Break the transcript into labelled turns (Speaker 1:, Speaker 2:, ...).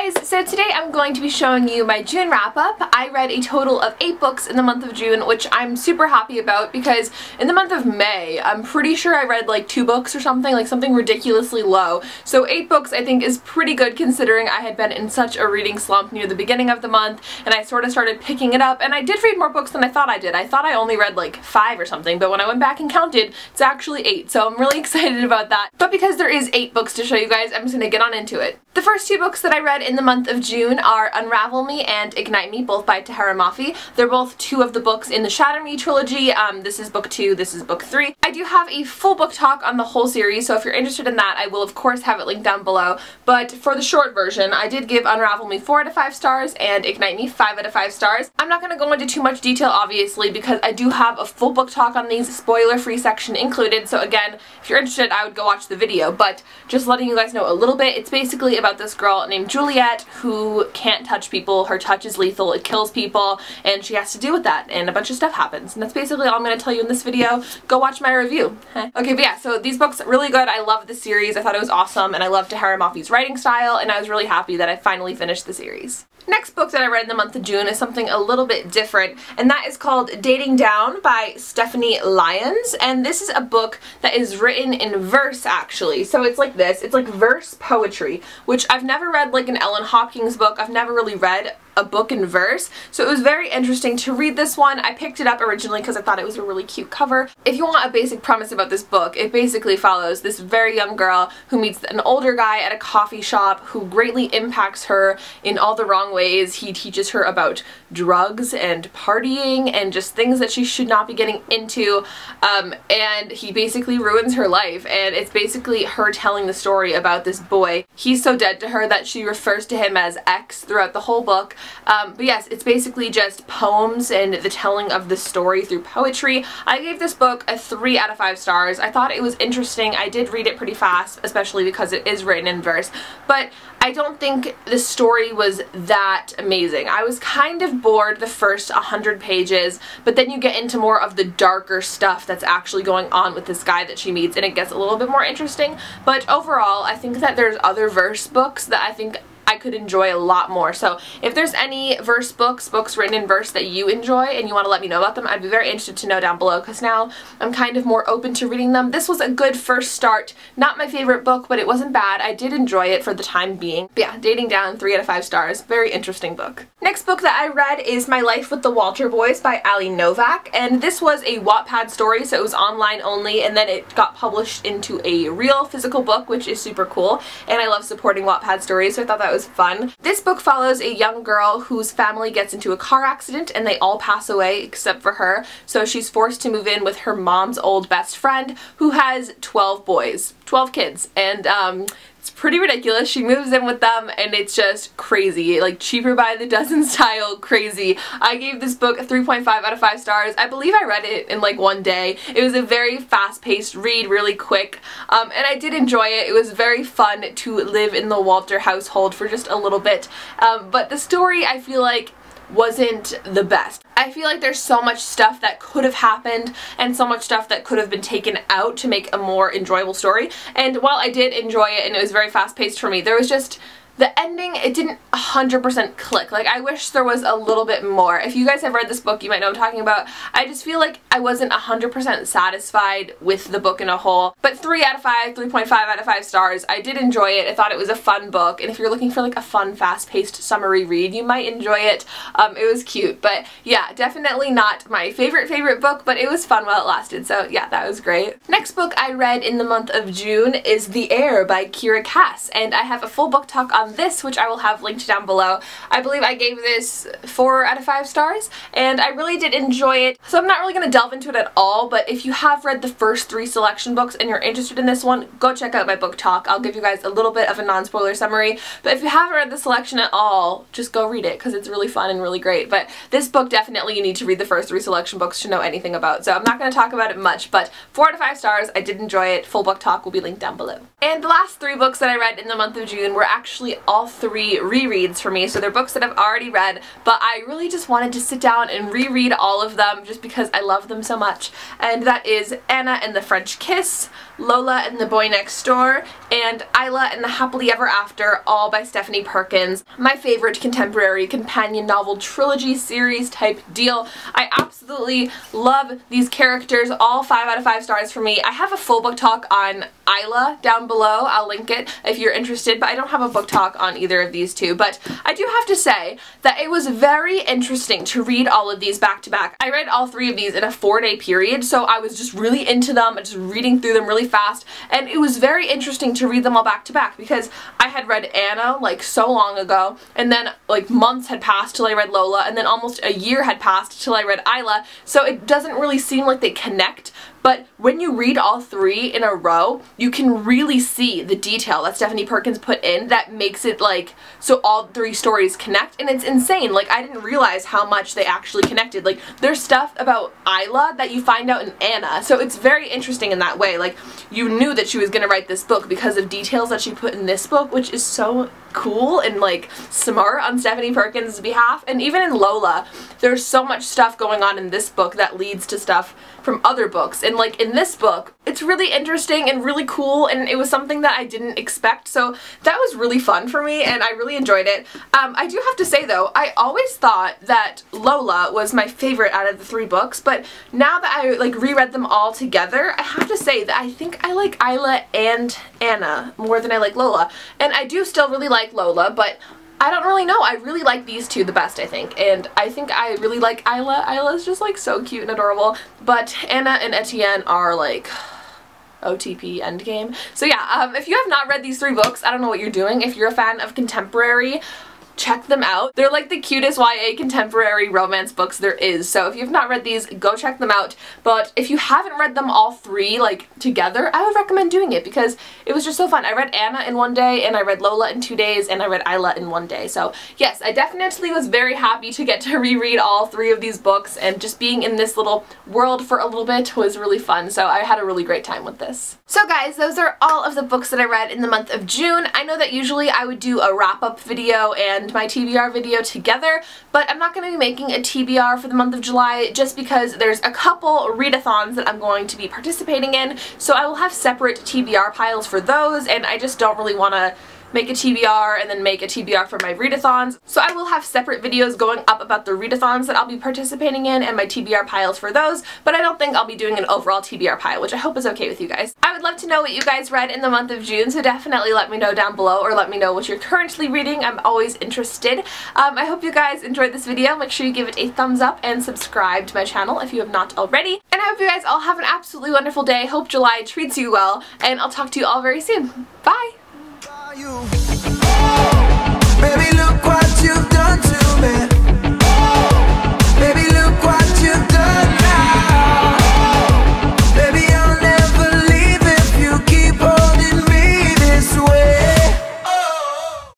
Speaker 1: guys, so today I'm going to be showing you my June wrap-up. I read a total of 8 books in the month of June, which I'm super happy about because in the month of May, I'm pretty sure I read like 2 books or something, like something ridiculously low. So 8 books I think is pretty good considering I had been in such a reading slump near the beginning of the month, and I sort of started picking it up, and I did read more books than I thought I did. I thought I only read like 5 or something, but when I went back and counted, it's actually 8, so I'm really excited about that. But because there is 8 books to show you guys, I'm just gonna get on into it. The first 2 books that I read in the month of June are Unravel Me and Ignite Me, both by Heir Booktalk. They're both 2 of the books in the Shatter trilogy. This is book 2, this is book 3. I do have a full book talk on the whole series, so if you're interested in that, I will of course have it linked down below. But for the short version, I did give Unravel Me 4 out of 5 stars and Ignite Me 5 out of 5 stars. I'm not going to go into too much detail, obviously, because I do have a full book talk on these, spoiler-free section included, so again, if you're interested, I would go watch the video, but just letting you guys know a little bit, it's basically about this girl named Juliet who can't touch people. Her touch is lethal, it kills people, and she has to deal with that, and a bunch of stuff happens. And that's basically all I'm going to tell you in this video. Go watch my review. Okay, but yeah, so these books are really good. I love the series. I thought it was awesome, and I loved Heir Booktalk's writing style, and I was really happy that I finally finished the series. Next book that I read in the month of June is something a little bit different, and that is called Dating Down by Stephanie Lyons, and this is a book that is written in verse, actually. So it's like this. It's like verse poetry, which I've never read like an Ellen Hopkins book. I've never really read a book in verse, so it was very interesting to read this one. I picked it up originally because I thought it was a really cute cover. If you want a basic premise about this book, it basically follows this very young girl who meets an older guy at a coffee shop who greatly impacts her in all the wrong ways. He teaches her about drugs and partying and just things that she should not be getting into, and he basically ruins her life, and it's basically her telling the story about this boy. He's so dead to her that she refers to him as X throughout the whole book. But yes, it's basically just poems and the telling of the story through poetry. I gave this book a 3 out of 5 stars. I thought it was interesting. I did read it pretty fast, especially because it is written in verse, but I don't think the story was that amazing. I was kind of bored the first 100 pages, but then you get into more of the darker stuff that's actually going on with this guy that she meets, and it gets a little bit more interesting. But overall, I think that there's other verse books that I think I could enjoy a lot more. So if there's any verse books written in verse that you enjoy and you want to let me know about them, I'd be very interested to know down below, because now I'm kind of more open to reading them. This was a good first start. Not my favorite book, but it wasn't bad. I did enjoy it for the time being. But yeah, Dating Down, 3 out of 5 stars. Very interesting book. Next book that I read is My Life with the Walter Boys by Ali Novak, and this was a Wattpad story, so it was online only, and then it got published into a real physical book, which is super cool, and I love supporting Wattpad stories, so I thought that was fun. This book follows a young girl whose family gets into a car accident and they all pass away except for her, so she's forced to move in with her mom's old best friend who has 12 boys, 12 kids, and it's pretty ridiculous. She moves in with them and it's just crazy, like cheaper by the dozen style crazy. I gave this book a 3.5 out of 5 stars. I believe I read it in like one day. It was a very fast-paced read, really quick, and I did enjoy it. It was very fun to live in the Walter household for just a little bit, but the story, I feel like, wasn't the best. I feel like there's so much stuff that could have happened and so much stuff that could have been taken out to make a more enjoyable story, and while I did enjoy it and it was very fast-paced for me, there was just the ending, it didn't 100% click. Like, I wish there was a little bit more. If you guys have read this book, you might know what I'm talking about. I just feel like I wasn't 100% satisfied with the book in a whole. But 3 out of 5, 3.5 out of 5 stars. I did enjoy it. I thought it was a fun book, and if you're looking for like a fun, fast-paced summery read, you might enjoy it. It was cute, but yeah, definitely not my favorite book, but it was fun while it lasted, so yeah, that was great. Next book I read in the month of June is The Heir by Kira Cass, and I have a full book talk on this, which I will have linked down below. I believe I gave this 4 out of 5 stars, and I really did enjoy it, so I'm not really going to delve into it at all, but if you have read the first 3 selection books and you're interested in this one, go check out my book talk. I'll give you guys a little bit of a non-spoiler summary, but if you haven't read the selection at all, just go read it, because it's really fun and really great. But this book, definitely you need to read the first 3 selection books to know anything about, so I'm not going to talk about it much, but 4 out of 5 stars, I did enjoy it. Full book talk will be linked down below. And the last 3 books that I read in the month of June were actually actually all three rereads for me, so they're books that I've already read, but I really just wanted to sit down and reread all of them just because I love them so much. And that is Anna and the French Kiss, Lola and the Boy Next Door, and Isla and the Happily Ever After, all by Stephanie Perkins. My favorite contemporary companion novel trilogy series type deal. I absolutely love these characters, all 5 out of 5 stars for me. I have a full book talk on Isla down below. I'll link it if you're interested, but I don't have a book talk on either of these two. But I do have to say that it was very interesting to read all of these back to back. I read all 3 of these in a 4-day period, so I was just really into them, just reading through them really fast, and it was very interesting to read them all back to back because I had read Anna like so long ago, and then like months had passed till I read Lola, and then almost a year had passed till I read Isla, so it doesn't really seem like they connect. But when you read all 3 in a row, you can really see the detail that Stephanie Perkins put in that makes it like, so all 3 stories connect, and it's insane. Like, I didn't realize how much they actually connected. Like, there's stuff about Isla that you find out in Anna, so it's very interesting in that way. Like, you knew that she was going to write this book because of details that she put in this book, which is so cool and like smart on Stephanie Perkins' behalf. And even in Lola, there's so much stuff going on in this book that leads to stuff from other books, and like in this book it's really interesting and really cool, and it was something that I didn't expect, so that was really fun for me and I really enjoyed it. I do have to say though, I always thought that Lola was my favorite out of the 3 books, but now that I like reread them all together, I have to say that I think I like Isla and Anna more than I like Lola, and I do still really like Lola, but I don't really know. I really like these 2 the best, I think, and I think I really like Isla. Isla's just like so cute and adorable, but Anna and Etienne are like OTP endgame. So yeah, if you have not read these 3 books, I don't know what you're doing. If you're a fan of contemporary, check them out. They're like the cutest YA contemporary romance books there is, so if you've not read these, go check them out. But if you haven't read them all 3 like together, I would recommend doing it because it was just so fun. I read Anna in 1 day, and I read Lola in 2 days, and I read Isla in 1 day. So yes, I definitely was very happy to get to reread all 3 of these books, and just being in this little world for a little bit was really fun, so I had a really great time with this. So guys, those are all of the books that I read in the month of June. I know that usually I would do a wrap-up video and my TBR video together, but I'm not going to be making a TBR for the month of July just because there's a couple readathons that I'm going to be participating in, so I will have separate TBR piles for those, and I just don't really want to make a TBR and then make a TBR for my readathons. So I will have separate videos going up about the readathons that I'll be participating in and my TBR piles for those, but I don't think I'll be doing an overall TBR pile, which I hope is okay with you guys. I would love to know what you guys read in the month of June, so definitely let me know down below, or let me know what you're currently reading. I'm always interested. I hope you guys enjoyed this video. Make sure you give it a thumbs up and subscribe to my channel if you have not already. And I hope you guys all have an absolutely wonderful day. Hope July treats you well, and I'll talk to you all very soon. Bye!
Speaker 2: You